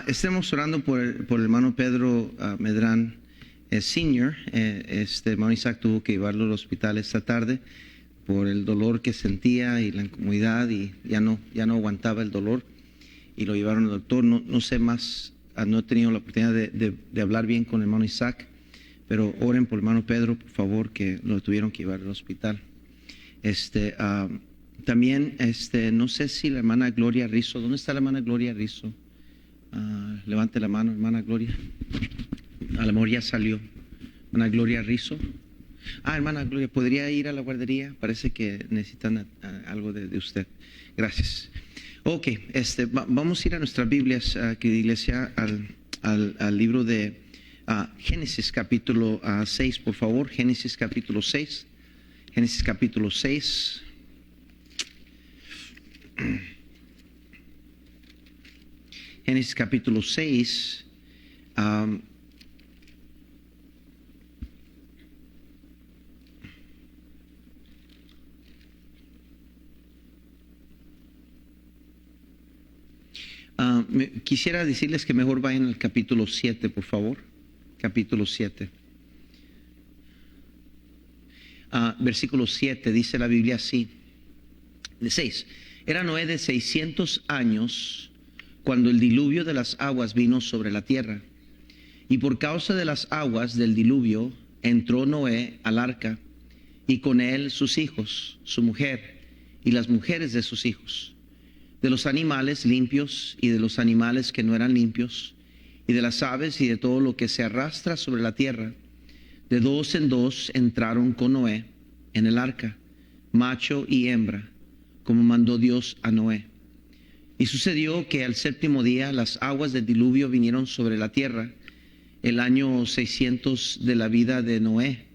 Estemos orando por el hermano Pedro Medrán Senior. Hermano Isaac tuvo que llevarlo al hospital esta tarde por el dolor que sentía y la incomodidad, y ya no aguantaba el dolor y lo llevaron al doctor. No sé más, no he tenido la oportunidad de hablar bien con el hermano Isaac, pero oren por el hermano Pedro, por favor, que lo tuvieron que llevar al hospital. También, no sé si la hermana Gloria Rizzo, ¿dónde está la hermana Gloria Rizzo? Levante la mano, hermana Gloria. A lo mejor ya salió. Hermana Gloria Rizzo. Hermana Gloria, ¿podría ir a la guardería? Parece que necesitan algo de usted. Gracias. Ok, vamos a ir a nuestras Biblias, querida iglesia, al libro de Génesis capítulo 6, por favor. Génesis capítulo 6. Génesis capítulo 6. Génesis capítulo 6. Quisiera decirles que mejor vayan al capítulo 7, por favor. Capítulo 7. Versículo 7, dice la Biblia así. De 6. Era Noé de 600 años cuando el diluvio de las aguas vino sobre la tierra. Y por causa de las aguas del diluvio entró Noé al arca, y con él sus hijos, su mujer y las mujeres de sus hijos, de los animales limpios y de los animales que no eran limpios, y de las aves y de todo lo que se arrastra sobre la tierra. De dos en dos entraron con Noé en el arca, macho y hembra, como mandó Dios a Noé. Y sucedió que al séptimo día las aguas del diluvio vinieron sobre la tierra, el año 600 de la vida de Noé,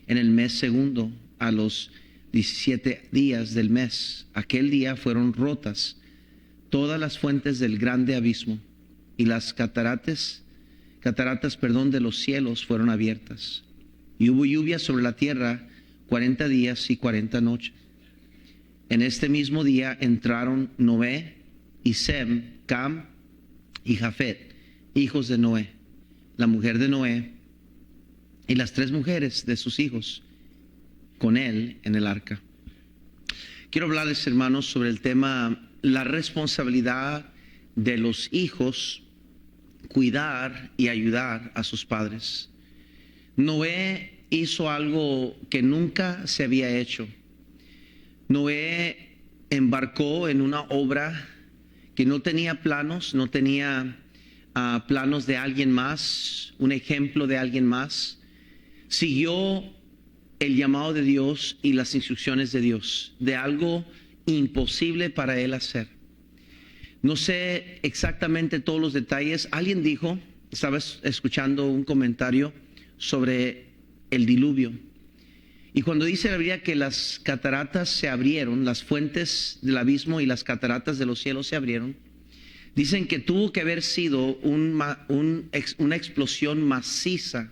en el mes segundo, a los 17 días del mes. Aquel día fueron rotas todas las fuentes del grande abismo, y las cataratas de los cielos fueron abiertas. Y hubo lluvia sobre la tierra 40 días y 40 noches. En este mismo día entraron Noé y Sem, Cam y Jafet, hijos de Noé, la mujer de Noé y las 3 mujeres de sus hijos, con él en el arca. Quiero hablarles, hermanos, sobre el tema, la responsabilidad de los hijos, cuidar y ayudar a sus padres. Noé hizo algo que nunca se había hecho. Noé embarcó en una obra que no tenía planos, no tenía planos de alguien más, un ejemplo de alguien más. Siguió el llamado de Dios y las instrucciones de Dios, de algo imposible para él hacer. No sé exactamente todos los detalles. Alguien dijo, estaba escuchando un comentario sobre el diluvio, y cuando dice la Biblia que las cataratas se abrieron, las fuentes del abismo y las cataratas de los cielos se abrieron, dicen que tuvo que haber sido una explosión masiva,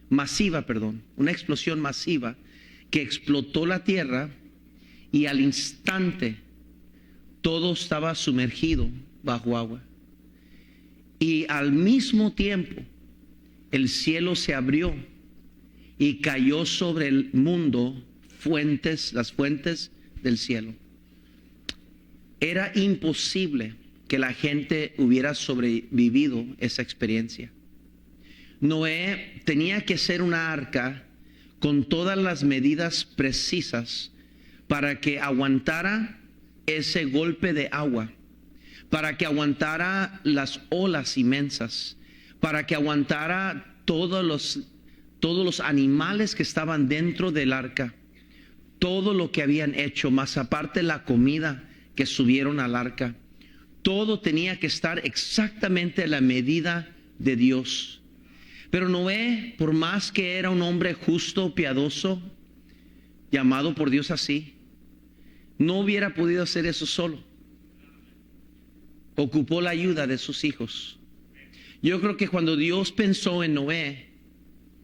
una explosión masiva que explotó la tierra, y al instante todo estaba sumergido bajo agua. Y al mismo tiempo el cielo se abrió y cayó sobre el mundo las fuentes del cielo. Era imposible que la gente hubiera sobrevivido esa experiencia. Noé tenía que hacer una arca con todas las medidas precisas para que aguantara ese golpe de agua, para que aguantara las olas inmensas, para que aguantara todos los animales que estaban dentro del arca, todo lo que habían hecho, más aparte la comida que subieron al arca. Todo tenía que estar exactamente a la medida de Dios. Pero Noé, por más que era un hombre justo, piadoso, llamado por Dios así, no hubiera podido hacer eso solo. Ocupó la ayuda de sus hijos. Yo creo que cuando Dios pensó en Noé,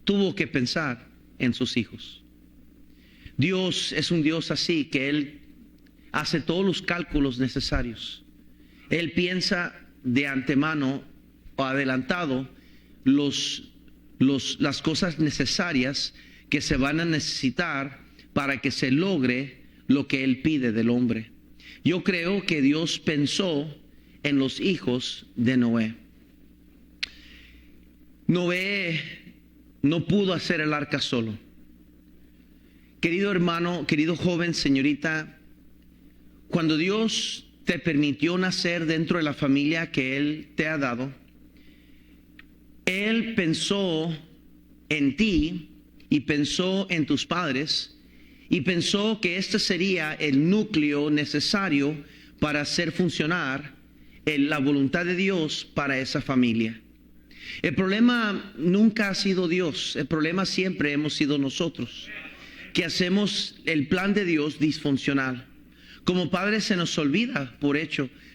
tuvo que pensar en sus hijos. Dios es un Dios así, que Él hace todos los cálculos necesarios. Él piensa de antemano o adelantado las cosas necesarias que se van a necesitar para que se logre lo que Él pide del hombre. Yo creo que Dios pensó en los hijos de Noé. Noé no pudo hacer el arca solo. Querido hermano, querido joven, señorita, cuando Dios te permitió nacer dentro de la familia que Él te ha dado, Él pensó en ti y pensó en tus padres y pensó que este sería el núcleo necesario para hacer funcionar la voluntad de Dios para esa familia. El problema nunca ha sido Dios, el problema siempre hemos sido nosotros, que hacemos el plan de Dios disfuncional. Como padres se nos olvida,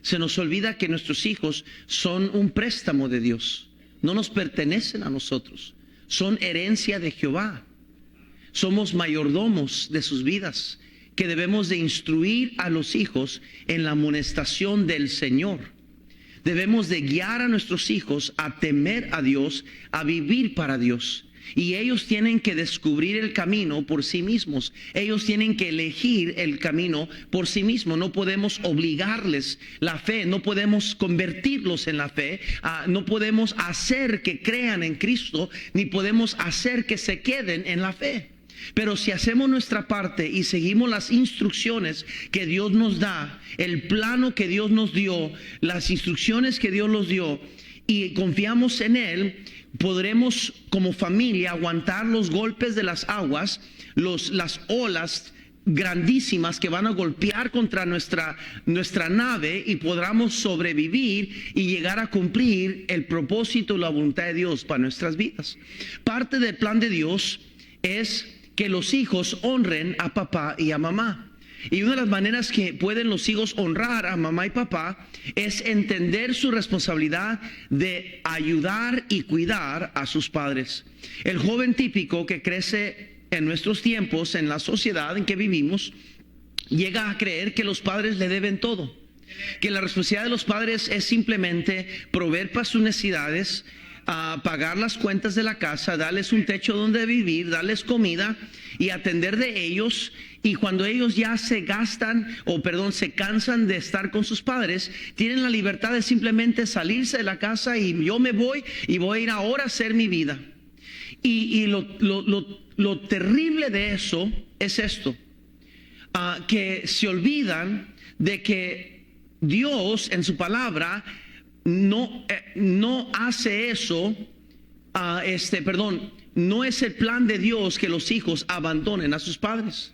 se nos olvida que nuestros hijos son un préstamo de Dios, no nos pertenecen a nosotros, son herencia de Jehová. Somos mayordomos de sus vidas, que debemos de instruir a los hijos en la amonestación del Señor. Debemos de guiar a nuestros hijos a temer a Dios, a vivir para Dios. Y ellos tienen que descubrir el camino por sí mismos. Ellos tienen que elegir el camino por sí mismos. No podemos obligarles la fe, no podemos convertirlos en la fe, no podemos hacer que crean en Cristo, ni podemos hacer que se queden en la fe. Pero si hacemos nuestra parte y seguimos las instrucciones que Dios nos da, el plano que Dios nos dio, las instrucciones que Dios nos dio, y confiamos en Él, podremos como familia aguantar los golpes de las aguas, las olas grandísimas que van a golpear contra nuestra nave, y podamos sobrevivir y llegar a cumplir el propósito y la voluntad de Dios para nuestras vidas. Parte del plan de Dios es que los hijos honren a papá y a mamá. Y una de las maneras que pueden los hijos honrar a mamá y papá es entender su responsabilidad de ayudar y cuidar a sus padres. El joven típico que crece en nuestros tiempos, en la sociedad en que vivimos, llega a creer que los padres le deben todo, que la responsabilidad de los padres es simplemente proveer para sus necesidades, pagar las cuentas de la casa, darles un techo donde vivir, darles comida y atender de ellos. Y cuando ellos ya se cansan de estar con sus padres, tienen la libertad de simplemente salirse de la casa y yo me voy y voy a ir ahora a hacer mi vida. Y lo terrible de eso es esto, que se olvidan de que Dios en su palabra no hace eso, no es el plan de Dios que los hijos abandonen a sus padres.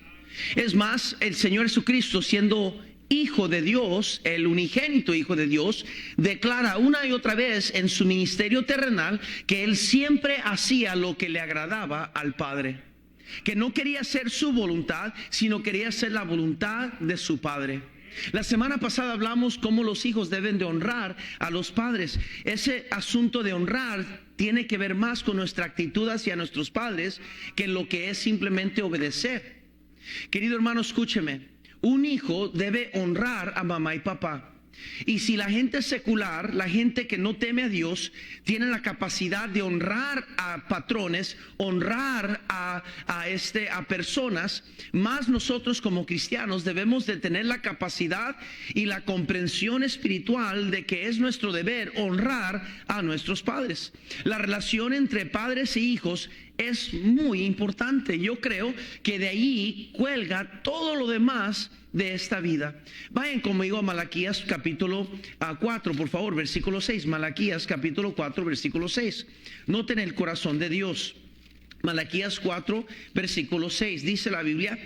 Es más, el Señor Jesucristo, siendo Hijo de Dios, el unigénito Hijo de Dios, declara una y otra vez en su ministerio terrenal que Él siempre hacía lo que le agradaba al Padre, que no quería hacer su voluntad, sino quería hacer la voluntad de su Padre. La semana pasada hablamos cómo los hijos deben de honrar a los padres. Ese asunto de honrar tiene que ver más con nuestra actitud hacia nuestros padres que lo que es simplemente obedecer. Querido hermano, escúcheme. Un hijo debe honrar a mamá y papá. Y si la gente secular, la gente que no teme a Dios, tiene la capacidad de honrar a patrones, honrar a personas, más nosotros como cristianos debemos de tener la capacidad y la comprensión espiritual de que es nuestro deber honrar a nuestros padres. La relación entre padres e hijos es muy importante. Yo creo que de ahí cuelga todo lo demás de esta vida. Vayan conmigo a Malaquías capítulo 4, por favor, versículo 6. Malaquías capítulo 4, versículo 6. Noten el corazón de Dios. Malaquías 4, versículo 6. Dice la Biblia: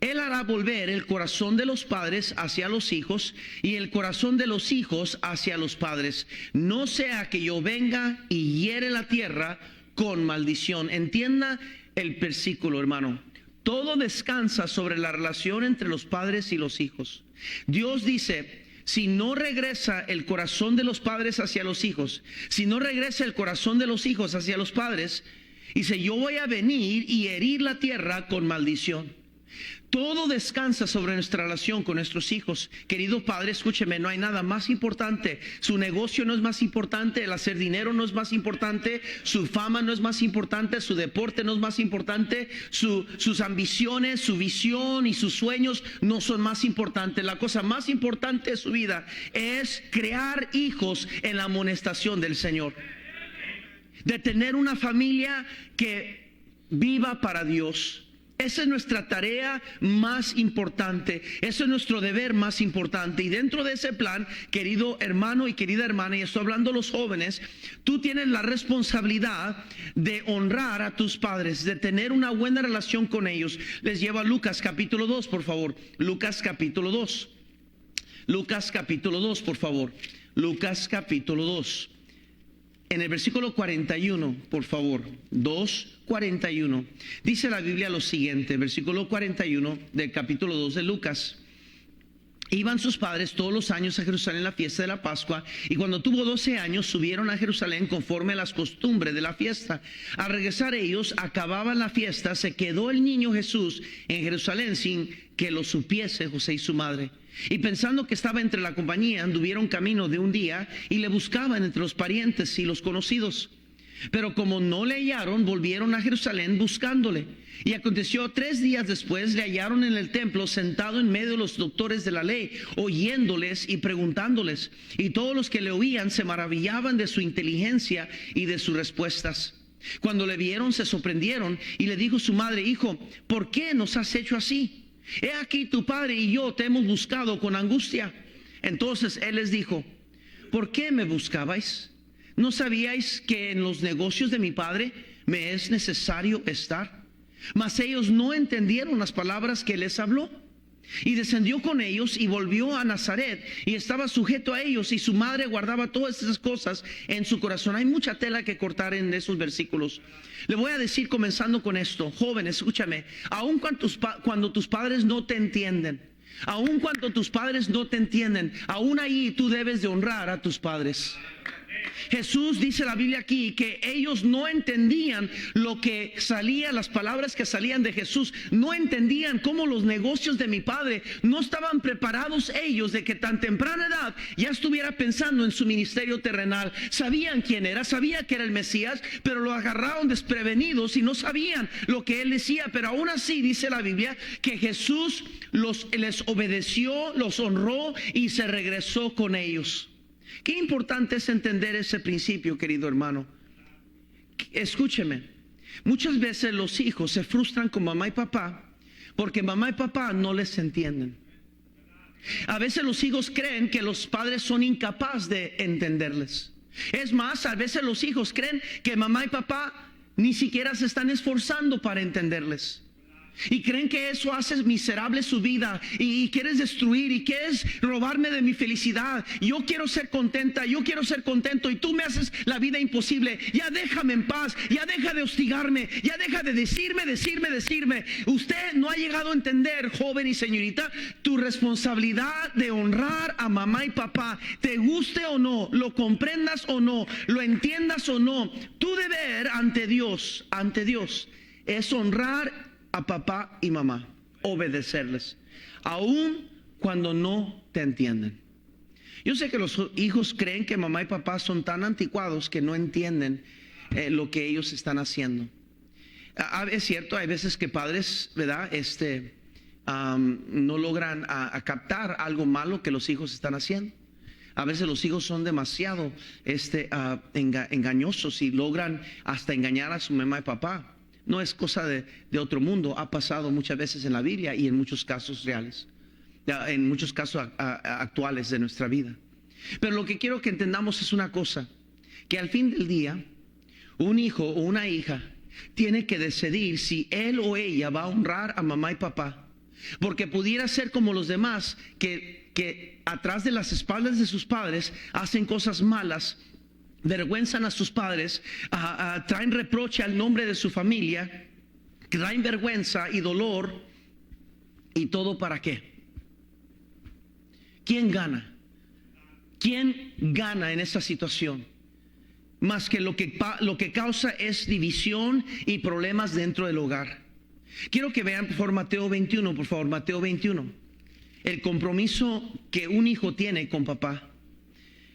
Él hará volver el corazón de los padres hacia los hijos y el corazón de los hijos hacia los padres, no sea que yo venga y hiere la tierra con maldición. Entienda el versículo, hermano. Todo descansa sobre la relación entre los padres y los hijos. Dios dice: si no regresa el corazón de los padres hacia los hijos, si no regresa el corazón de los hijos hacia los padres, dice, yo voy a venir y herir la tierra con maldición. Todo descansa sobre nuestra relación con nuestros hijos. Querido padre, escúcheme, no hay nada más importante. Su negocio no es más importante, el hacer dinero no es más importante, su fama no es más importante, su deporte no es más importante, sus ambiciones, su visión y sus sueños no son más importantes. La cosa más importante de su vida es crear hijos en la amonestación del Señor. De tener una familia que viva para Dios. Esa es nuestra tarea más importante, ese es nuestro deber más importante. Y dentro de ese plan, querido hermano y querida hermana, y estoy hablando a los jóvenes, tú tienes la responsabilidad de honrar a tus padres, de tener una buena relación con ellos. Les llevo a Lucas capítulo 2, por favor. Lucas capítulo 2. Lucas capítulo 2, por favor. Lucas capítulo 2. En el versículo 41, por favor, 2:41, dice la Biblia lo siguiente, versículo 41 del capítulo 2 de Lucas. Iban sus padres todos los años a Jerusalén en la fiesta de la Pascua, y cuando tuvo 12 años subieron a Jerusalén conforme a las costumbres de la fiesta. Al regresar ellos, acababan la fiesta, se quedó el niño Jesús en Jerusalén sin que lo supiese José y su madre. Y pensando que estaba entre la compañía, anduvieron camino de un día y le buscaban entre los parientes y los conocidos. Pero como no le hallaron, volvieron a Jerusalén buscándole. Y aconteció 3 días después, le hallaron en el templo sentado en medio de los doctores de la ley, oyéndoles y preguntándoles. Y todos los que le oían se maravillaban de su inteligencia y de sus respuestas. Cuando le vieron, se sorprendieron, y le dijo su madre: Hijo, ¿por qué nos has hecho así? He aquí tu padre y yo te hemos buscado con angustia. Entonces él les dijo: ¿por qué me buscabais? ¿No sabíais que en los negocios de mi padre me es necesario estar? Mas ellos no entendieron las palabras que les habló. Y descendió con ellos y volvió a Nazaret, y estaba sujeto a ellos, y su madre guardaba todas esas cosas en su corazón. Hay mucha tela que cortar en esos versículos. Le voy a decir, comenzando con esto, jóvenes, escúchame, aun cuando tus padres no te entienden, aun cuando tus padres no te entienden, aún ahí tú debes de honrar a tus padres. Jesús dice la Biblia aquí que ellos no entendían lo que salía, las palabras que salían de Jesús, no entendían cómo los negocios de mi padre, no estaban preparados ellos de que tan temprana edad ya estuviera pensando en su ministerio terrenal. Sabían quién era, sabía que era el Mesías, pero lo agarraron desprevenidos y no sabían lo que él decía. Pero aún así dice la Biblia que Jesús les obedeció, los honró y se regresó con ellos. Qué importante es entender ese principio, querido hermano. Escúcheme, muchas veces los hijos se frustran con mamá y papá porque mamá y papá no les entienden. A veces los hijos creen que los padres son incapaces de entenderles. Es más, a veces los hijos creen que mamá y papá ni siquiera se están esforzando para entenderles. Y creen que eso hace miserable su vida y quieres destruir y quieres robarme de mi felicidad. Yo quiero ser contenta, yo quiero ser contento y tú me haces la vida imposible. Ya déjame en paz, ya deja de hostigarme, ya deja de decirme. Usted no ha llegado a entender, joven y señorita, tu responsabilidad de honrar a mamá y papá. Te guste o no, lo comprendas o no, lo entiendas o no, tu deber ante Dios es honrar a papá y mamá, obedecerles, aun cuando no te entienden. Yo sé que los hijos creen que mamá y papá son tan anticuados que no entienden lo que ellos están haciendo. Es cierto, hay veces que padres, ¿verdad? No logran a captar algo malo que los hijos están haciendo. A veces los hijos son demasiado engañosos y logran hasta engañar a su mamá y papá. No es cosa de otro mundo, ha pasado muchas veces en la Biblia y en muchos casos reales, en muchos casos actuales de nuestra vida. Pero lo que quiero que entendamos es una cosa, que al fin del día, un hijo o una hija tiene que decidir si él o ella va a honrar a mamá y papá, porque pudiera ser como los demás que atrás de las espaldas de sus padres hacen cosas malas, vergüenzan a sus padres, traen reproche al nombre de su familia, traen vergüenza y dolor, y todo ¿para qué? ¿Quién gana? ¿Quién gana en esa situación? Más que lo que causa es división y problemas dentro del hogar. Quiero que vean por favor Mateo 21, por favor, Mateo 21. El compromiso que un hijo tiene con papá.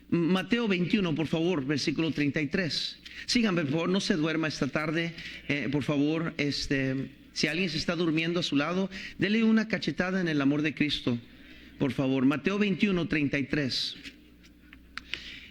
Mateo 21, por favor, versículo 33. Síganme, por favor, no se duerma esta tarde, por favor. Si alguien se está durmiendo a su lado, dele una cachetada en el amor de Cristo, por favor. Mateo 21, 33.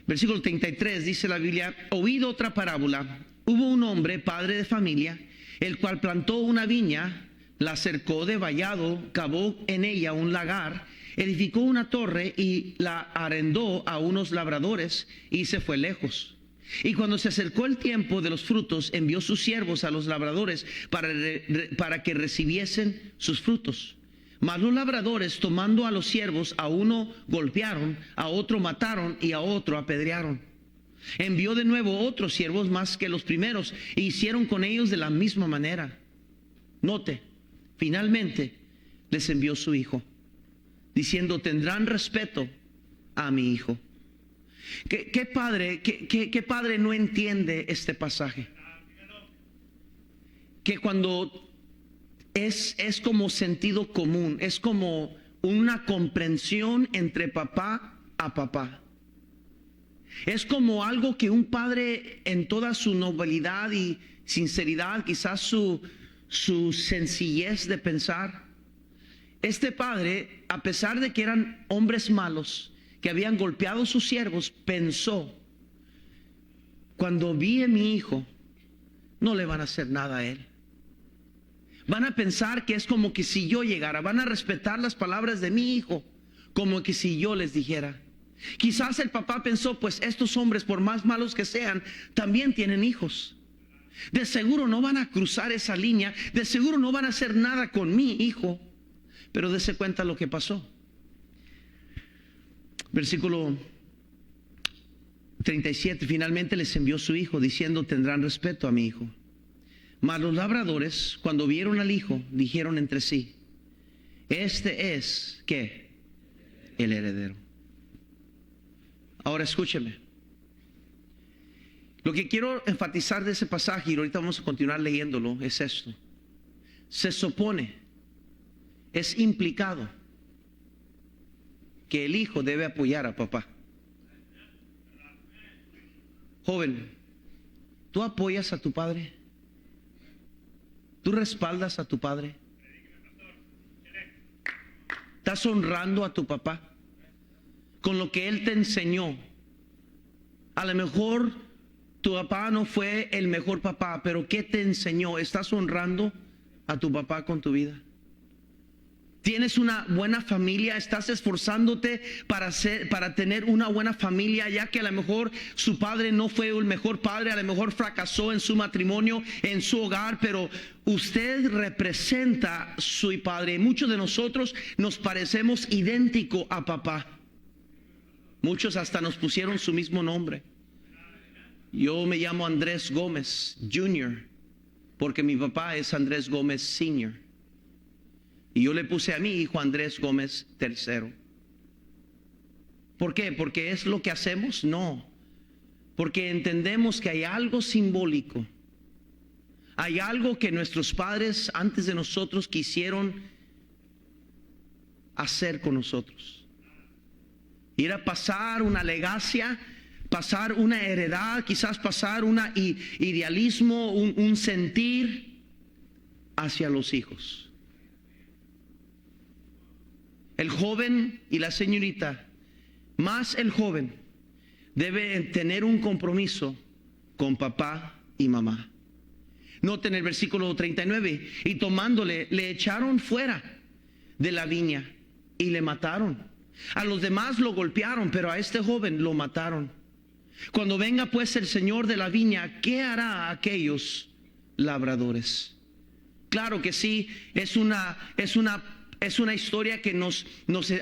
Versículo 33 dice la Biblia: oíd otra parábola. Hubo un hombre, padre de familia, el cual plantó una viña, la cercó de vallado, cavó en ella un lagar, edificó una torre y la arrendó a unos labradores y se fue lejos. Y cuando se acercó el tiempo de los frutos, envió sus siervos a los labradores para que recibiesen sus frutos. Mas los labradores, tomando a los siervos, a uno golpearon, a otro mataron y a otro apedrearon. Envió de nuevo otros siervos más que los primeros e hicieron con ellos de la misma manera. Note, finalmente les envió su hijo, diciendo: tendrán respeto a mi hijo. ¿Qué padre no entiende este pasaje? Que cuando es como sentido común, es como una comprensión entre papá a papá. Es como algo que un padre, en toda su nobilidad y sinceridad, quizás su sencillez de pensar, este padre, a pesar de que eran hombres malos, que habían golpeado a sus siervos, pensó: cuando vi a mi hijo, no le van a hacer nada a él. Van a pensar que es como que si yo llegara, van a respetar las palabras de mi hijo, como que si yo les dijera. Quizás el papá pensó: pues estos hombres, por más malos que sean, también tienen hijos. De seguro no van a cruzar esa línea, de seguro no van a hacer nada con mi hijo. Pero dése cuenta lo que pasó. Versículo 37, finalmente les envió su hijo, diciendo: tendrán respeto a mi hijo. Mas los labradores, cuando vieron al hijo, dijeron entre sí: este es, ¿qué? El heredero. Ahora escúcheme. Lo que quiero enfatizar de ese pasaje, y ahorita vamos a continuar leyéndolo, es esto. Se supone, es implicado, que el hijo debe apoyar a papá. Joven, ¿tú apoyas a tu padre? ¿Tú respaldas a tu padre? ¿Estás honrando a tu papá con lo que él te enseñó? A lo mejor tu papá no fue el mejor papá, pero ¿qué te enseñó? ¿Estás honrando a tu papá con tu vida? ¿Tienes una buena familia? ¿Estás esforzándote para tener una buena familia, ya que a lo mejor su padre no fue el mejor padre, a lo mejor fracasó en su matrimonio, en su hogar, pero usted representa a su padre? Muchos de nosotros nos parecemos idéntico a papá. Muchos hasta nos pusieron su mismo nombre. Yo me llamo Andrés Gómez Jr., porque mi papá es Andrés Gómez Sr., y yo le puse a mi hijo Andrés Gómez III. ¿Por qué? ¿Porque es lo que hacemos? No. Porque entendemos que hay algo simbólico. Hay algo que nuestros padres antes de nosotros quisieron hacer con nosotros. Ir a pasar una legacia, pasar una heredad, quizás pasar un idealismo, un sentir hacia los hijos. El joven y la señorita, más el joven, debe tener un compromiso con papá y mamá. Noten el versículo 39, y tomándole, le echaron fuera de la viña y le mataron. A los demás lo golpearon, pero a este joven lo mataron. Cuando venga pues el señor de la viña, ¿qué hará a aquellos labradores? Claro que sí, es una es una historia que nos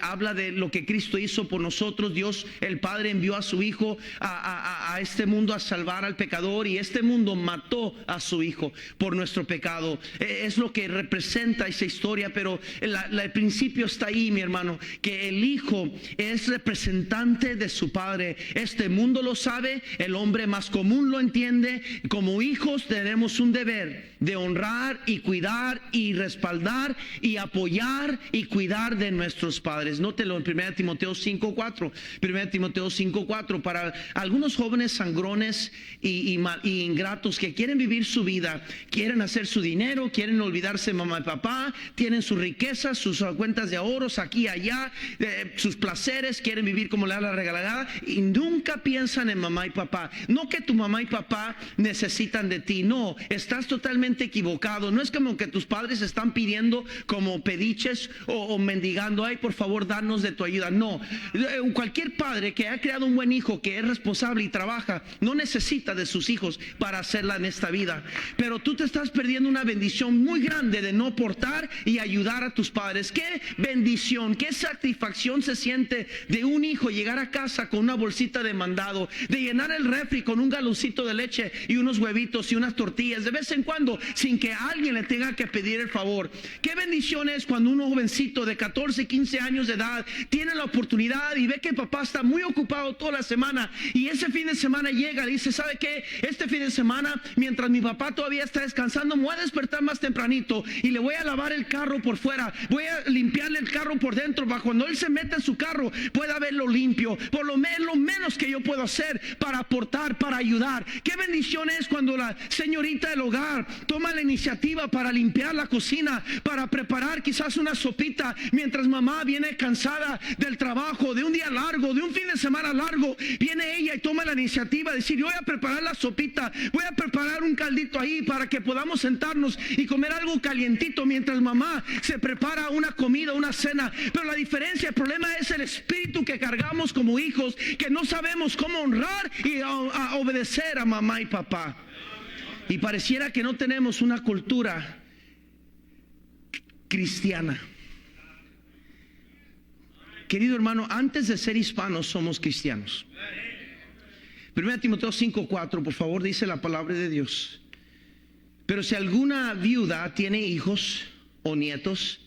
habla de lo que Cristo hizo por nosotros. Dios el Padre envió a su Hijo a este mundo a salvar al pecador, y este mundo mató a su Hijo por nuestro pecado. Es lo que representa esa historia, pero el principio está ahí, mi hermano, que el Hijo es representante de su Padre. Este mundo lo sabe, el hombre más común lo entiende. Como hijos tenemos un deber de honrar y cuidar y respaldar y apoyar y cuidar de nuestros padres. Nótelo en 1 Timoteo 5:4. 1 Timoteo 5:4. Para algunos jóvenes sangrones y ingratos que quieren vivir su vida, quieren hacer su dinero, quieren olvidarse de mamá y papá, tienen sus riquezas, sus cuentas de ahorros aquí y allá, sus placeres, quieren vivir como le da la regalada y nunca piensan en mamá y papá. No que tu mamá y papá necesitan de ti, no, estás totalmente equivocado. No es como que tus padres están pidiendo como pediches o mendigando, ay, por favor, danos de tu ayuda. No, cualquier padre que ha creado un buen hijo, que es responsable y trabaja, no necesita de sus hijos para hacerla en esta vida. Pero tú te estás perdiendo una bendición muy grande de no aportar y ayudar a tus padres. Qué bendición, qué satisfacción se siente de un hijo llegar a casa con una bolsita de mandado, de llenar el refri con un galoncito de leche y unos huevitos y unas tortillas de vez en cuando, sin que alguien le tenga que pedir el favor. Qué bendición es cuando un jovencito de 14, 15 años de edad tiene la oportunidad y ve que papá está muy ocupado toda la semana, y ese fin de semana llega y dice, ¿sabe qué? Este fin de semana, mientras mi papá todavía está descansando, me voy a despertar más tempranito y le voy a lavar el carro por fuera, voy a limpiarle el carro por dentro, para cuando él se meta en su carro pueda verlo limpio. Por lo menos que yo puedo hacer para aportar, para ayudar. Qué bendición es cuando la señorita del hogar toma la iniciativa para limpiar la cocina, para preparar quizás una sopita mientras mamá viene cansada del trabajo, de un día largo, de un fin de semana largo. Viene ella y toma la iniciativa de decir, yo voy a preparar la sopita, voy a preparar un caldito ahí para que podamos sentarnos y comer algo calientito mientras mamá se prepara una comida, una cena. Pero la diferencia, el problema es el espíritu que cargamos como hijos, que no sabemos cómo honrar y a obedecer a mamá y papá. Y pareciera que no tenemos una cultura cristiana. Querido hermano, antes de ser hispanos somos cristianos. 1 Timoteo 5:4, por favor, dice la palabra de Dios. Pero si alguna viuda tiene hijos o nietos,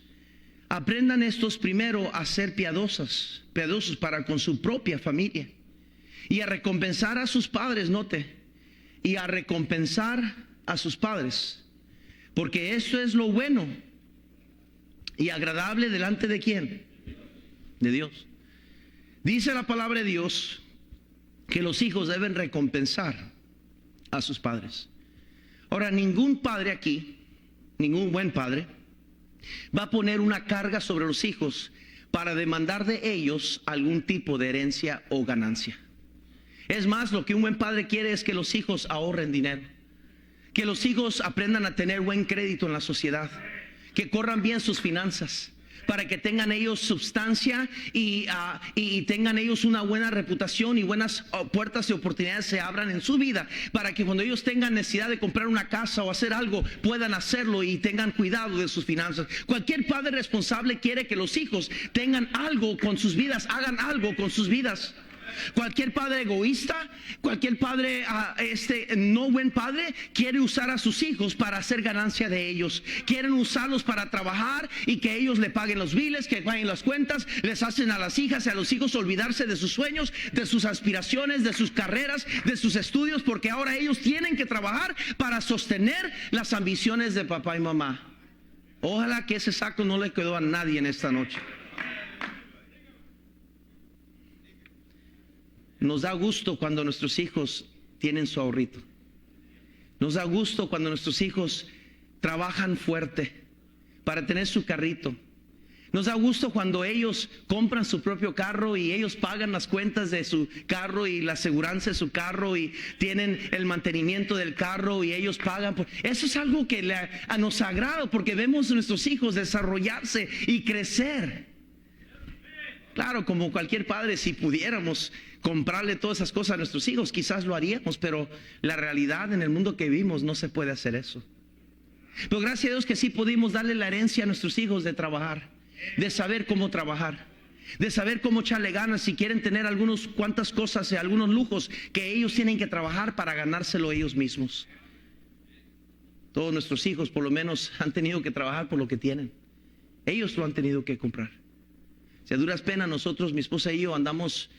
aprendan estos primero a ser piadosos para con su propia familia, y a recompensar a sus padres, note, y a recompensar a sus padres, porque eso es lo bueno y agradable delante de ¿quién? De Dios. Dice la palabra de Dios que los hijos deben recompensar a sus padres. Ahora, ningún padre aquí, ningún buen padre, va a poner una carga sobre los hijos para demandar de ellos algún tipo de herencia o ganancia. Es más, lo que un buen padre quiere es que los hijos ahorren dinero, que los hijos aprendan a tener buen crédito en la sociedad, que corran bien sus finanzas, para que tengan ellos substancia y tengan ellos una buena reputación, y buenas puertas y oportunidades se abran en su vida, para que cuando ellos tengan necesidad de comprar una casa o hacer algo, puedan hacerlo y tengan cuidado de sus finanzas. Cualquier padre responsable quiere que los hijos tengan algo con sus vidas, hagan algo con sus vidas. Cualquier padre egoísta, cualquier padre no buen padre, quiere usar a sus hijos para hacer ganancia de ellos. Quieren usarlos para trabajar y que ellos le paguen los biles, que paguen las cuentas. Les hacen a las hijas y a los hijos olvidarse de sus sueños, de sus aspiraciones, de sus carreras, de sus estudios, porque ahora ellos tienen que trabajar para sostener las ambiciones de papá y mamá. Ojalá que ese saco no le quedó a nadie en esta noche. Nos da gusto cuando nuestros hijos tienen su ahorrito. Nos da gusto cuando nuestros hijos trabajan fuerte para tener su carrito. Nos da gusto cuando ellos compran su propio carro y ellos pagan las cuentas de su carro y la aseguranza de su carro y tienen el mantenimiento del carro y ellos pagan. Eso es algo que nos agrada, porque vemos a nuestros hijos desarrollarse y crecer. Claro, como cualquier padre, si pudiéramos comprarle todas esas cosas a nuestros hijos, quizás lo haríamos, pero la realidad en el mundo que vivimos no se puede hacer eso. Pero gracias a Dios que sí pudimos darle la herencia a nuestros hijos de trabajar. de saber cómo trabajar, de saber cómo echarle ganas si quieren tener algunas cuantas cosas, algunos lujos que ellos tienen que trabajar para ganárselo ellos mismos. Todos nuestros hijos por lo menos han tenido que trabajar por lo que tienen. Ellos lo han tenido que comprar. Si a duras penas nosotros, mi esposa y yo, andamos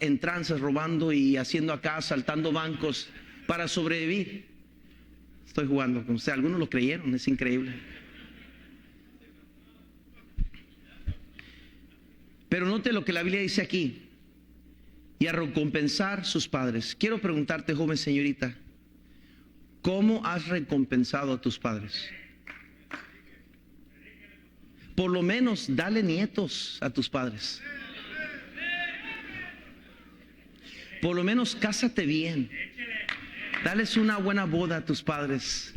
en tranzas, robando y haciendo acá, asaltando bancos para sobrevivir. Estoy jugando con usted, algunos lo creyeron, es increíble. Pero note lo que la Biblia dice aquí. Y a recompensar sus padres. Quiero preguntarte, joven señorita, ¿cómo has recompensado a tus padres? Por lo menos dale nietos a tus padres. Por lo menos cásate bien. Dales una buena boda a tus padres.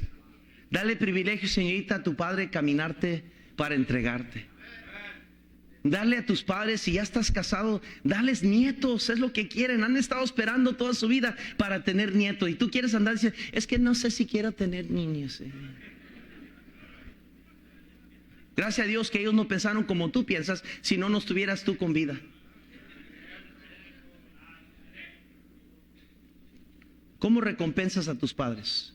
Dale privilegio, señorita, a tu padre caminarte para entregarte. Dale a tus padres, si ya estás casado, dales nietos, es lo que quieren. Han estado esperando toda su vida para tener nietos. Y tú quieres andar diciendo, es que no sé si quiero tener niños. Gracias a Dios que ellos no pensaron como tú piensas, si no, no estuvieras tú con vida. ¿Cómo recompensas a tus padres?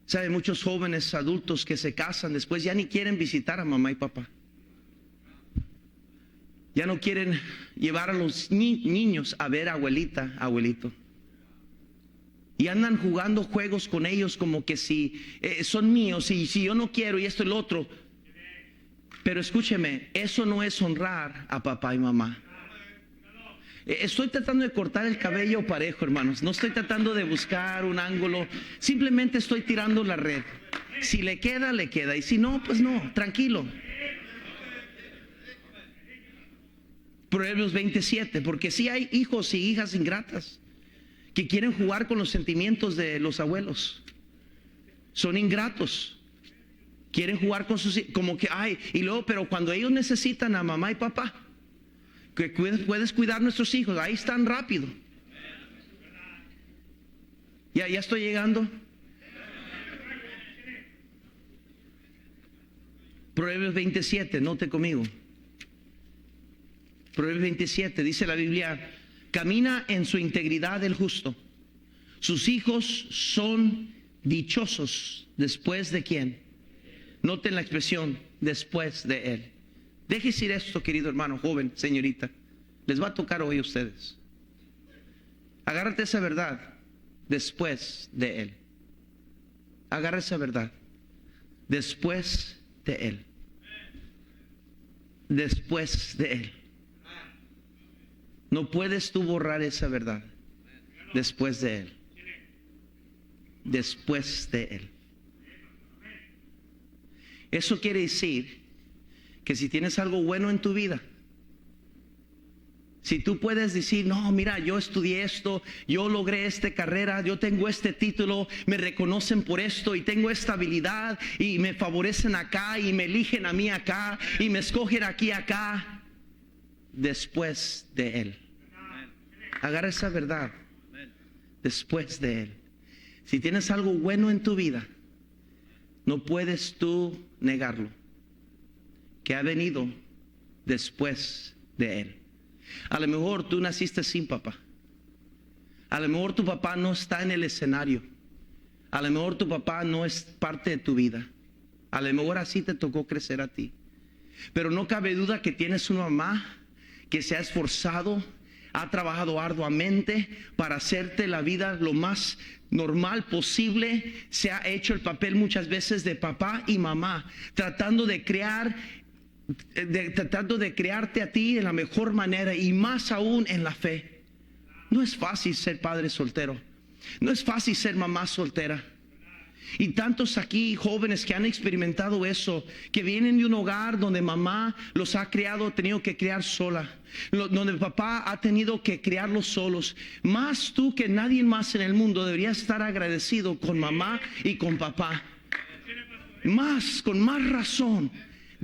¿Sabe? Muchos jóvenes adultos que se casan después ya ni quieren visitar a mamá y papá. Ya no quieren llevar a los niños a ver a abuelita, abuelito. Y andan jugando juegos con ellos como que si son míos y si yo no quiero y esto y lo otro. Pero escúcheme, eso no es honrar a papá y mamá. Estoy tratando de cortar el cabello parejo, hermanos. No estoy tratando de buscar un ángulo. Simplemente estoy tirando la red. Si le queda, le queda. Y si no, pues no, tranquilo. Proverbios 27, porque sí hay hijos y hijas ingratas que quieren jugar con los sentimientos de los abuelos. Son ingratos. Quieren jugar con sus, como que, y luego, pero cuando ellos necesitan a mamá y papá, que puedes cuidar a nuestros hijos, ahí están rápido. Ya estoy llegando. Proverbios 27, note conmigo. Proverbios 27, dice la Biblia, camina en su integridad el justo. Sus hijos son dichosos después de quién. Noten la expresión, después de él. Déjese ir esto, querido hermano, joven, señorita. Les va a tocar hoy a ustedes. Agárrate esa verdad, después de él. Agarra esa verdad, después de él. Después de él. No puedes tú borrar esa verdad. Después de él. Después de él. Eso quiere decir que si tienes algo bueno en tu vida, si tú puedes decir, no, mira, yo estudié esto, yo logré esta carrera, yo tengo este título, me reconocen por esto y tengo esta habilidad y me favorecen acá y me eligen a mí acá y me escogen aquí acá, después de él. Agarra esa verdad, después de él. Si tienes algo bueno en tu vida, no puedes tú negarlo, que ha venido después de él. A lo mejor tú naciste sin papá. A lo mejor tu papá no está en el escenario. A lo mejor tu papá no es parte de tu vida. A lo mejor así te tocó crecer a ti. Pero no cabe duda que tienes una mamá que se ha esforzado, ha trabajado arduamente para hacerte la vida lo más normal posible. Se ha hecho el papel muchas veces de papá y mamá, tratando de crearte a ti de la mejor manera y más aún en la fe. No es fácil ser padre soltero. No es fácil ser mamá soltera. Y tantos aquí jóvenes que han experimentado eso, que vienen de un hogar donde mamá los ha criado, ha tenido que criar sola, donde papá ha tenido que criarlos solos. Más tú que nadie más en el mundo deberías estar agradecido con mamá y con papá. Con más razón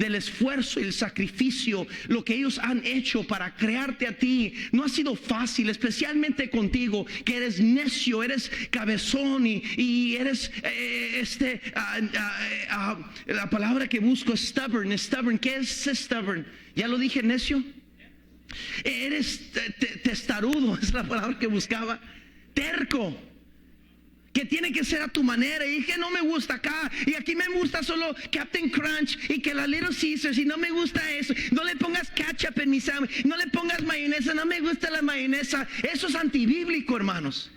del esfuerzo y el sacrificio, lo que ellos han hecho para crearte a ti. No ha sido fácil, especialmente contigo, que eres necio, eres cabezón y eres la palabra que busco es stubborn. ¿Qué es stubborn? Ya lo dije, necio. Eres testarudo, es la palabra que buscaba. Terco, que tiene que ser a tu manera, y que no me gusta acá, y aquí me gusta solo Captain Crunch, y que la Little Caesars, y no me gusta eso. No le pongas ketchup en mi sándwich, no le pongas mayonesa, no me gusta la mayonesa. Eso es antibíblico, hermanos.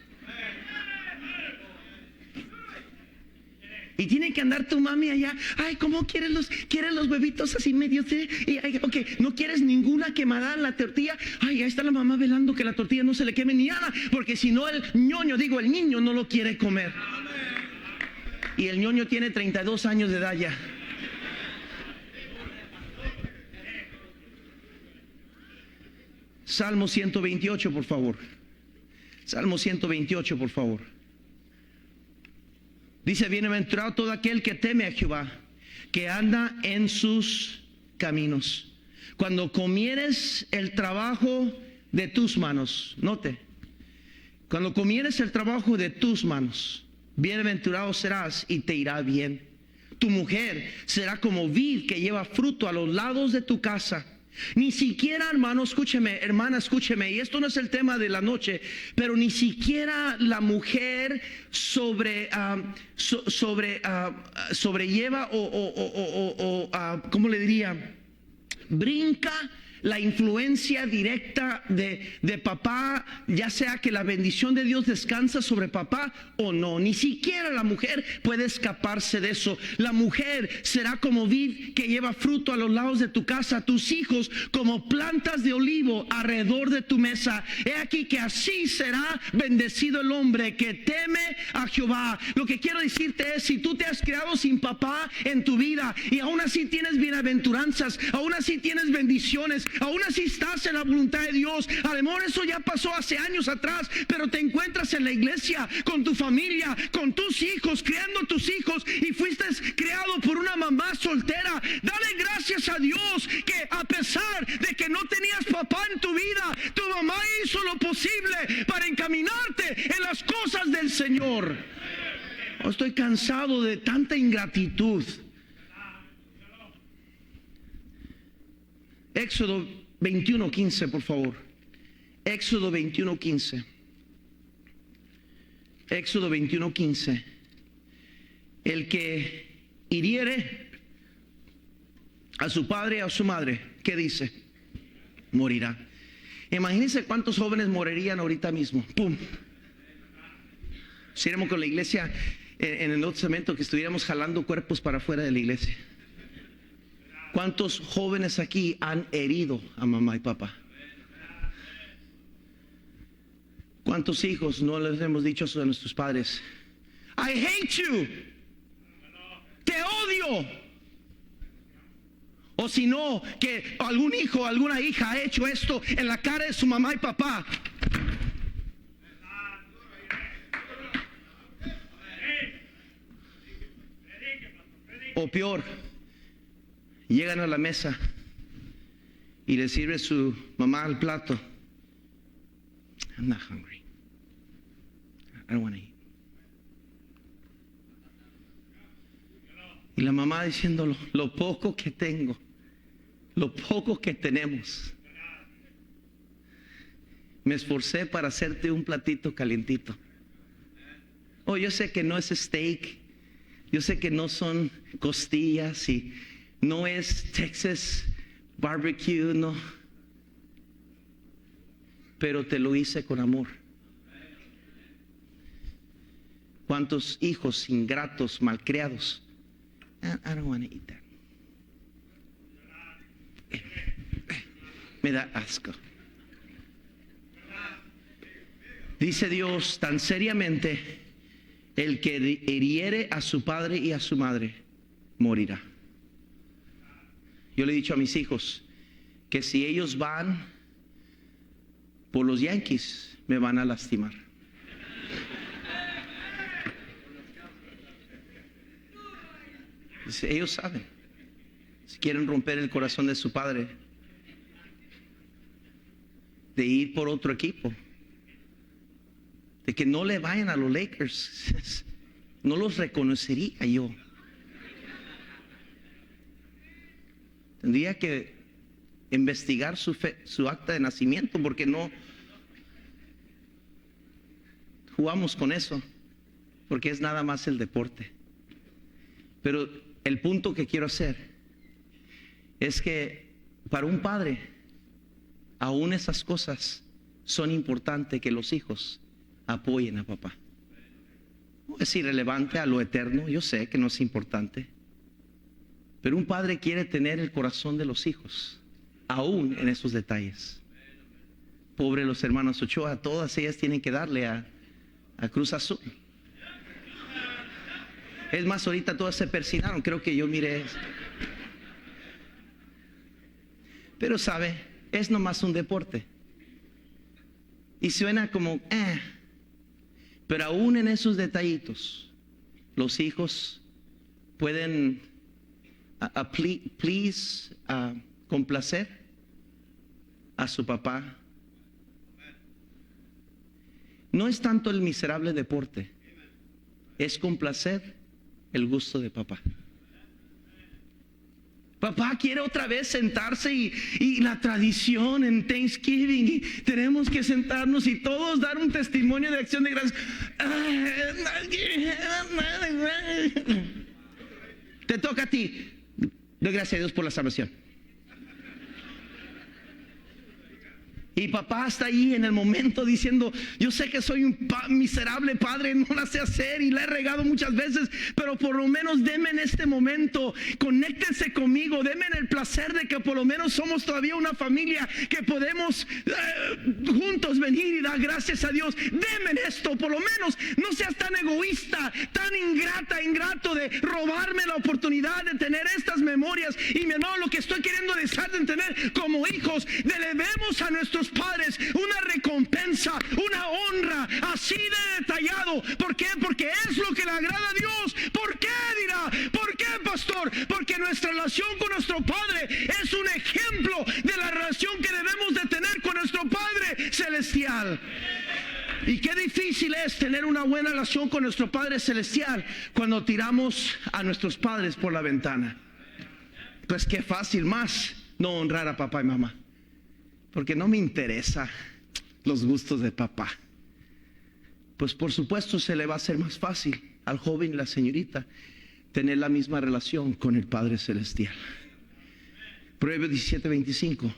Y tiene que andar tu mami allá. Ay, ¿cómo quieres los bebitos así medio? Y, ay, ok, no quieres ninguna quemada en la tortilla. Ay, ahí está la mamá velando que la tortilla no se le queme ni nada, porque si no el niño no lo quiere comer. Y el ñoño tiene 32 años de edad ya. Salmo 128, por favor. Salmo 128, por favor. Dice: bienaventurado todo aquel que teme a Jehová, que anda en sus caminos. Cuando comieres el trabajo de tus manos, note, cuando comieres el trabajo de tus manos, bienaventurado serás y te irá bien. Tu mujer será como vid que lleva fruto a los lados de tu casa. Ni siquiera, hermano, escúcheme, hermana, escúcheme, y esto no es el tema de la noche, pero ni siquiera la mujer sobrelleva ¿cómo le diría? Brinca la influencia directa de papá, ya sea que la bendición de Dios descansa sobre papá o no. Ni siquiera la mujer puede escaparse de eso. La mujer será como vid que lleva fruto a los lados de tu casa, tus hijos como plantas de olivo alrededor de tu mesa. He aquí que así será bendecido el hombre que teme a Jehová. Lo que quiero decirte es, si tú te has criado sin papá en tu vida y aún así tienes bienaventuranzas, aún así tienes bendiciones, aún así estás en la voluntad de Dios. A lo mejor eso ya pasó hace años atrás, pero te encuentras en la iglesia con tu familia, con tus hijos, criando tus hijos, y fuiste criado por una mamá soltera. Dale gracias a Dios que a pesar de que no tenías papá en tu vida, tu mamá hizo lo posible para encaminarte en las cosas del Señor. Estoy cansado de tanta ingratitud. Éxodo 21:15, por favor. Éxodo 21:15. Éxodo 21:15. El que hiriere a su padre y a su madre, ¿qué dice? Morirá. Imagínense cuántos jóvenes morirían ahorita mismo. ¡Pum! Si éramos con la iglesia en el Nuevo Testamento, que estuviéramos jalando cuerpos para afuera de la iglesia. ¿Cuántos jóvenes aquí han herido a mamá y papá? ¿Cuántos hijos no les hemos dicho a nuestros padres: I hate you, te odio? O si no, que algún hijo, alguna hija ha hecho esto en la cara de su mamá y papá. O peor, llegan a la mesa y le sirve su mamá el plato. I'm not hungry. I don't want to eat. Y la mamá diciéndolo: lo poco que tengo, lo poco que tenemos, me esforcé para hacerte un platito calientito. Oh, yo sé que no es steak, yo sé que no son costillas y no es Texas barbecue, no. Pero te lo hice con amor. ¿Cuántos hijos ingratos, malcriados? I don't want to eat that. Me da asco. Dice Dios tan seriamente: el que hiriere a su padre y a su madre morirá. Yo le he dicho a mis hijos que si ellos van por los Yankees, me van a lastimar. Dice, ellos saben. Si quieren romper el corazón de su padre, de ir por otro equipo, de que no le vayan a los Lakers, no los reconocería yo. Tendría que investigar su acta de nacimiento, porque no jugamos con eso, porque es nada más el deporte. Pero el punto que quiero hacer es que para un padre, aún esas cosas son importantes, que los hijos apoyen a papá. No es irrelevante a lo eterno, yo sé que no es importante, pero un padre quiere tener el corazón de los hijos, aún en esos detalles. Pobre los hermanos Ochoa, todas ellas tienen que darle a Cruz Azul. Es más, ahorita todas se persinaron, creo que yo miré eso. Pero sabe, es nomás un deporte. Y suena como, pero aún en esos detallitos, los hijos pueden complacer a su papá. No es tanto el miserable deporte, es complacer el gusto de papá. Papá quiere otra vez sentarse y la tradición en Thanksgiving, y tenemos que sentarnos y todos dar un testimonio de acción de gracias. Te toca a ti. Doy gracias a Dios por la salvación. Y papá está ahí en el momento diciendo, yo sé que soy un miserable padre, no la sé hacer y la he regado muchas veces, pero por lo menos denme en este momento, conéctense conmigo, denme el placer de que por lo menos somos todavía una familia que podemos juntos venir y dar gracias a Dios. Denme esto, por lo menos no seas tan egoísta, tan ingrato de robarme la oportunidad de tener estas memorias. Y mi hermano, lo que estoy queriendo dejar de tener como hijos, debemos a nuestros padres una recompensa, una honra así de detallado. ¿Por qué? Porque es lo que le agrada a Dios. ¿Por qué? Dirá. ¿Por qué, pastor? Porque nuestra relación con nuestro Padre es un ejemplo de la relación que debemos de tener con nuestro Padre celestial. Y qué difícil es tener una buena relación con nuestro Padre celestial cuando tiramos a nuestros padres por la ventana. Pues qué fácil más no honrar a papá y mamá, porque no me interesa los gustos de papá. Pues por supuesto se le va a hacer más fácil al joven y la señorita tener la misma relación con el Padre Celestial. Proverbios 17:25.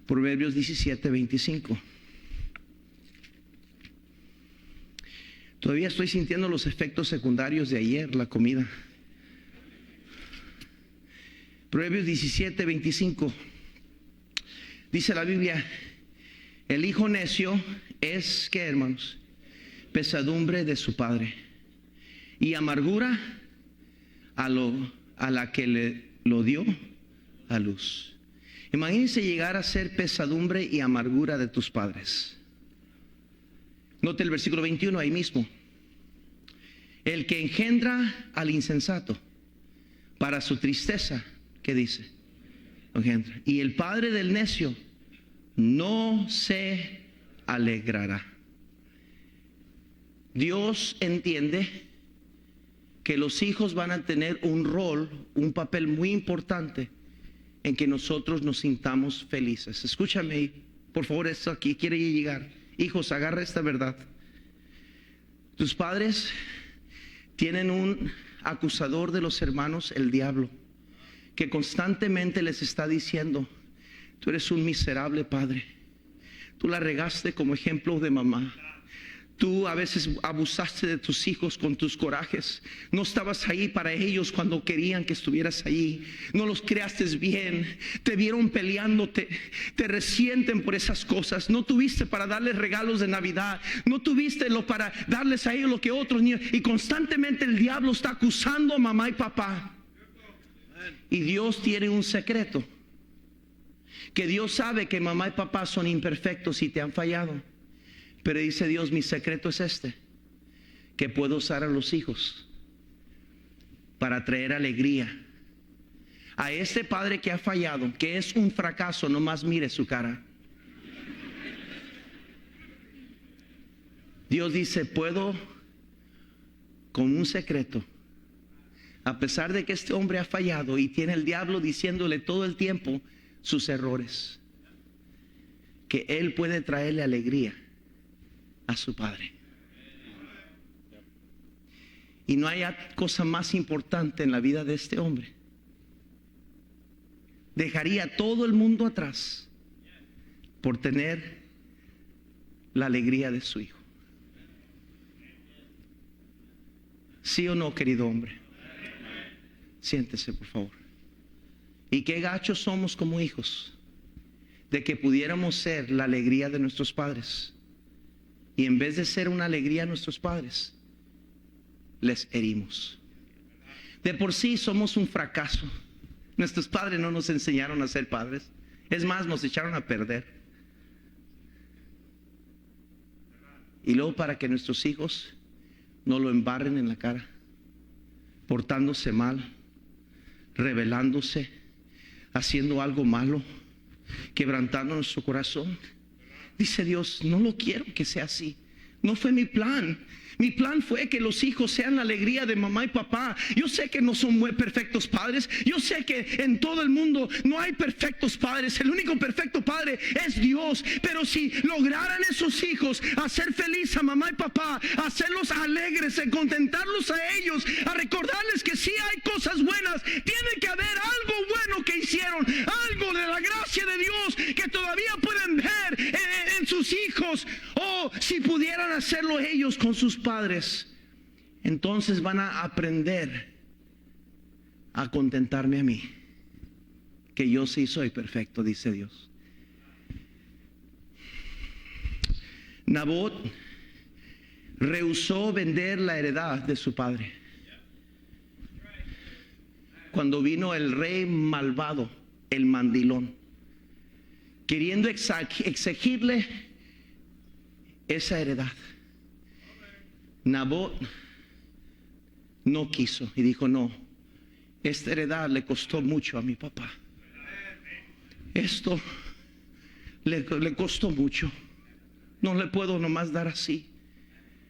Proverbios 17:25. Todavía estoy sintiendo los efectos secundarios de ayer, la comida. Proverbios 17:25. Dice la Biblia, el hijo necio es, ¿qué, hermanos? Pesadumbre de su padre, y amargura a la que lo dio a luz. Imagínense llegar a ser pesadumbre y amargura de tus padres. Note el versículo 21 ahí mismo. El que engendra al insensato, para su tristeza, ¿qué dice? Engendra. Y el padre del necio no se alegrará. Dios entiende que los hijos van a tener un rol, un papel muy importante en que nosotros nos sintamos felices. Escúchame, por favor, esto aquí quiere llegar. Hijos, agarra esta verdad. Tus padres tienen un acusador de los hermanos, el diablo, que constantemente les está diciendo, tú eres un miserable padre, tú la regaste como ejemplo de mamá, tú a veces abusaste de tus hijos con tus corajes, no estabas ahí para ellos cuando querían que estuvieras ahí, no los creaste bien, te vieron peleándote, te resienten por esas cosas, no tuviste para darles regalos de Navidad, no tuviste lo para darles a ellos lo que otros niños, y constantemente el diablo está acusando a mamá y papá. Y Dios tiene un secreto, que Dios sabe que mamá y papá son imperfectos y te han fallado, pero dice Dios, mi secreto es este, que puedo usar a los hijos para traer alegría, A este padre que ha fallado, que es un fracaso, nomás mire su cara. Dios dice, puedo con un secreto, a pesar de que este hombre ha fallado y tiene el diablo diciéndole todo el tiempo sus errores, que Él puede traerle alegría a su padre. Y no hay cosa más importante en la vida de este hombre. Dejaría todo el mundo atrás por tener la alegría de su hijo. ¿Sí o no, querido hombre? Siéntese, por favor. Y qué gachos somos como hijos, de que pudiéramos ser la alegría de nuestros padres, y en vez de ser una alegría a nuestros padres, les herimos. De por sí somos un fracaso. Nuestros padres no nos enseñaron a ser padres. Es más, nos echaron a perder. Y luego para que nuestros hijos no lo embarren en la cara, portándose mal, rebelándose, haciendo algo malo, quebrantando nuestro corazón. Dice Dios, no lo quiero que sea así. No fue mi plan. Mi plan fue que los hijos sean la alegría de mamá y papá. Yo sé que no son muy perfectos padres. Yo sé que en todo el mundo no hay perfectos padres. El único perfecto padre es Dios. Pero si lograran esos hijos hacer feliz a mamá y papá, hacerlos alegres, a contentarlos a ellos, a recordarles que sí hay cosas buenas, tiene que haber algo bueno que hicieron, algo de la gracia de Dios que todavía pueden ver en sus hijos. O si pudieran hacerlo ellos con sus padres, entonces van a aprender a contentarme a mí, que yo sí soy perfecto, dice Dios. Nabot rehusó vender la heredad de su padre. Cuando vino el rey malvado, el mandilón, queriendo exigirle esa heredad, Nabot no quiso y dijo, no, esta heredad le costó mucho a mi papá. Esto le costó mucho. No le puedo nomás dar así.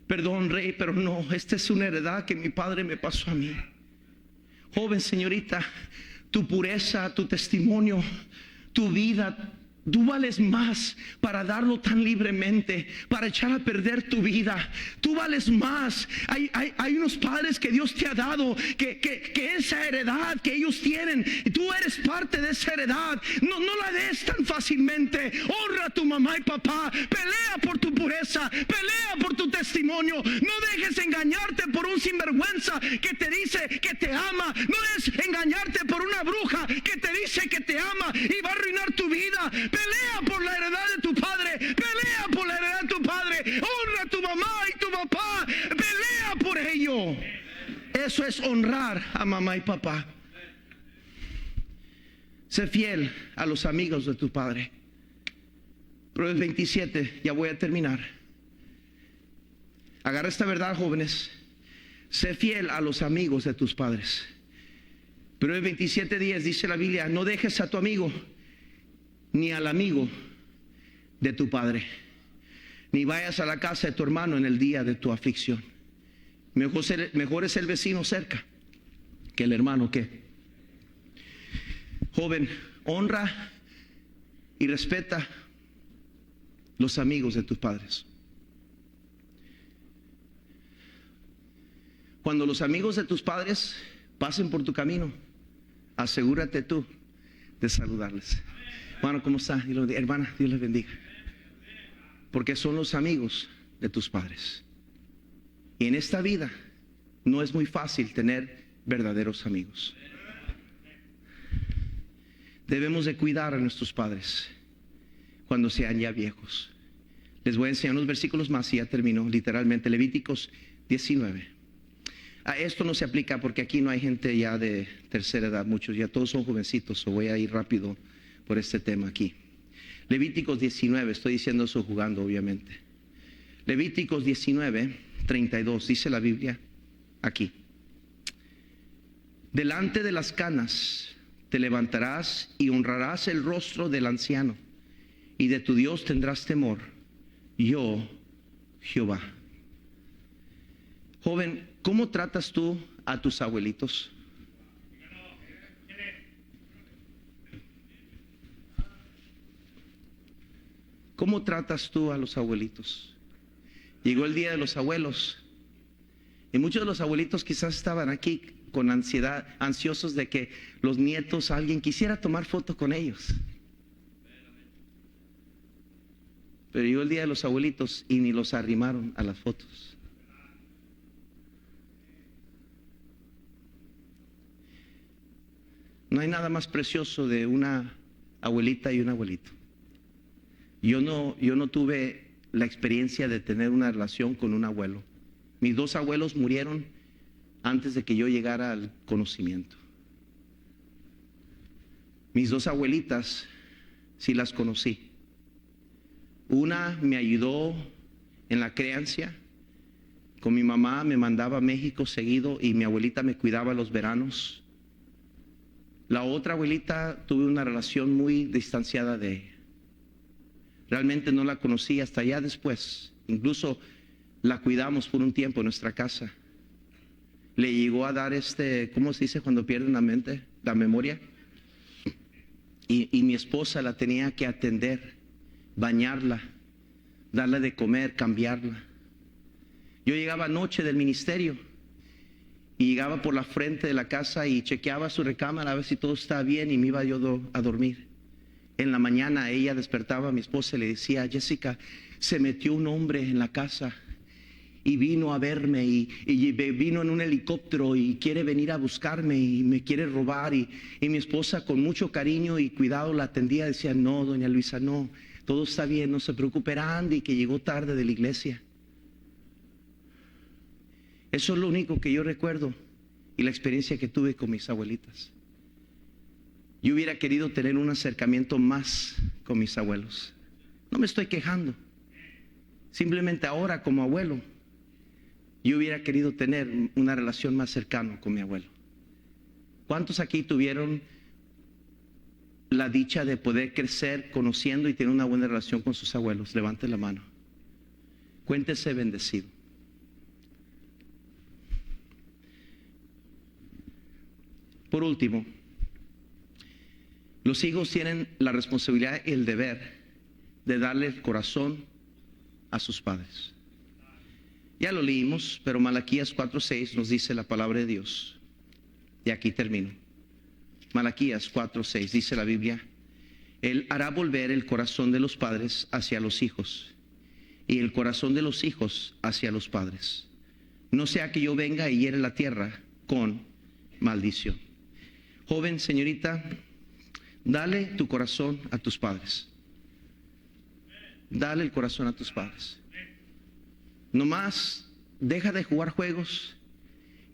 Perdón, rey, pero no, esta es una heredad que mi padre me pasó a mí. Joven señorita, tu pureza, tu testimonio, tu vida, tú vales más para darlo tan libremente, para echar a perder tu vida. Tú vales más. Hay unos padres que Dios te ha dado, que esa heredad que ellos tienen, tú eres parte de esa heredad. No la des tan fácilmente. Honra a tu mamá y papá. Pelea por tu pureza. Pelea por tu testimonio. No dejes engañarte por un sinvergüenza que te dice que te ama. No dejes engañarte por una bruja que te dice que te ama y va a arruinar tu vida. Pelea por la heredad de tu padre. Pelea por la heredad de tu padre. Honra a tu mamá y tu papá. Pelea por ello. Eso es honrar a mamá y papá. Sé fiel a los amigos de tu padre. Proverbios 27, ya voy a terminar. Agarra esta verdad, jóvenes. Sé fiel a los amigos de tus padres. Proverbios 27:10 dice la Biblia, no dejes a tu amigo ni al amigo de tu padre, ni vayas a la casa de tu hermano en el día de tu aflicción. Mejor es el vecino cerca que el hermano que. Joven, honra y respeta los amigos de tus padres. Cuando los amigos de tus padres pasen por tu camino, asegúrate tú de saludarles. Hermano, ¿cómo está? Hermana, Dios les bendiga. Porque son los amigos de tus padres. Y en esta vida no es muy fácil tener verdaderos amigos. Debemos de cuidar a nuestros padres cuando sean ya viejos. Les voy a enseñar unos versículos más y ya termino, literalmente. Levíticos 19. A esto no se aplica porque aquí no hay gente ya de tercera edad, muchos ya todos son jovencitos, o voy a ir rápido por este tema aquí. Levíticos 19, estoy diciendo eso jugando obviamente. Levíticos 19:32, dice la Biblia aquí. Delante de las canas te levantarás y honrarás el rostro del anciano, y de tu Dios tendrás temor, yo, Jehová. Joven, ¿cómo tratas tú a tus abuelitos? ¿Cómo tratas tú a los abuelitos? Llegó el día de los abuelos y muchos de los abuelitos quizás estaban aquí con ansiedad, ansiosos de que los nietos, alguien quisiera tomar foto con ellos. Pero llegó el día de los abuelitos y ni los arrimaron a las fotos. No hay nada más precioso de una abuelita y un abuelito. Yo no tuve la experiencia de tener una relación con un abuelo. Mis dos abuelos murieron antes de que yo llegara al conocimiento. Mis dos abuelitas sí las conocí. Una me ayudó en la crianza. Con mi mamá me mandaba a México seguido y mi abuelita me cuidaba los veranos. La otra abuelita tuve una relación muy distanciada de ella. Realmente no la conocí hasta ya después. Incluso la cuidamos por un tiempo en nuestra casa. Le llegó a dar ¿cómo se dice cuando pierden la mente? La memoria. Y mi esposa la tenía que atender, bañarla, darle de comer, cambiarla. Yo llegaba anoche del ministerio y llegaba por la frente de la casa y chequeaba su recámara a ver si todo estaba bien y me iba yo a dormir. En la mañana ella despertaba a mi esposa y le decía: Jessica, se metió un hombre en la casa y vino a verme y vino en un helicóptero y quiere venir a buscarme y me quiere robar. Y mi esposa con mucho cariño y cuidado la atendía, decía: no, doña Luisa, no, todo está bien, no se preocupe, era Andy que llegó tarde de la iglesia. Eso es lo único que yo recuerdo y la experiencia que tuve con mis abuelitas. Yo hubiera querido tener un acercamiento más con mis abuelos. No me estoy quejando. Simplemente ahora como abuelo, yo hubiera querido tener una relación más cercana con mi abuelo. ¿Cuántos aquí tuvieron la dicha de poder crecer conociendo y tener una buena relación con sus abuelos? Levante la mano. Cuéntese bendecido. Por último, los hijos tienen la responsabilidad y el deber de darle el corazón a sus padres. Ya lo leímos, pero Malaquías 4:6 nos dice la palabra de Dios. Y aquí termino. Malaquías 4:6 dice la Biblia: Él hará volver el corazón de los padres hacia los hijos y el corazón de los hijos hacia los padres. No sea que yo venga y hiere la tierra con maldición. Joven, señorita, dale tu corazón a tus padres. Dale el corazón a tus padres. Nomás deja de jugar juegos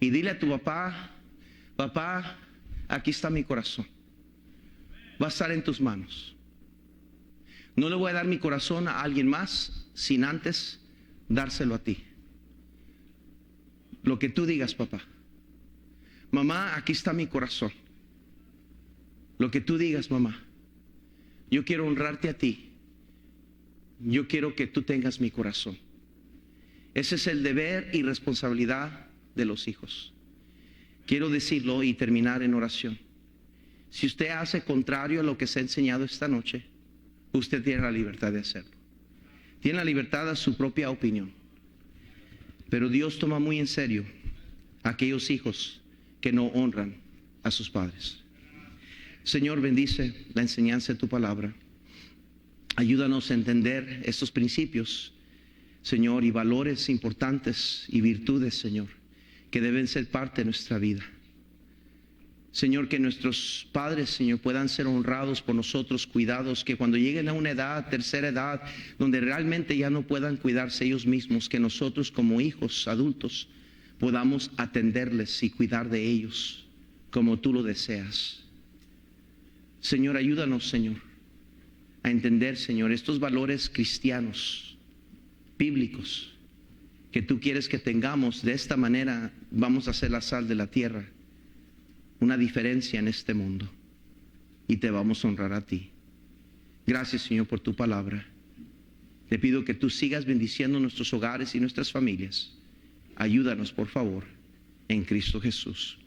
y dile a tu papá: papá, aquí está mi corazón. Va a estar en tus manos. No le voy a dar mi corazón a alguien más sin antes dárselo a ti. Lo que tú digas, papá. Mamá, aquí está mi corazón. Lo que tú digas, mamá. Yo quiero honrarte a ti. Yo quiero que tú tengas mi corazón. Ese es el deber y responsabilidad de los hijos. Quiero decirlo y terminar en oración. Si usted hace contrario a lo que se ha enseñado esta noche, usted tiene la libertad de hacerlo. Tiene la libertad a su propia opinión. Pero Dios toma muy en serio a aquellos hijos que no honran a sus padres. Señor, bendice la enseñanza de tu palabra. Ayúdanos a entender estos principios, Señor, y valores importantes y virtudes, Señor, que deben ser parte de nuestra vida. Señor, que nuestros padres, Señor, puedan ser honrados por nosotros, cuidados, que cuando lleguen a una edad, tercera edad, donde realmente ya no puedan cuidarse ellos mismos, que nosotros como hijos adultos podamos atenderles y cuidar de ellos como tú lo deseas. Señor, ayúdanos, Señor, a entender, Señor, estos valores cristianos, bíblicos, que tú quieres que tengamos. De esta manera vamos a ser la sal de la tierra, una diferencia en este mundo. y te vamos a honrar a ti. Gracias, Señor, por tu palabra. Te pido que tú sigas bendiciendo nuestros hogares y nuestras familias. Ayúdanos, por favor, en Cristo Jesús.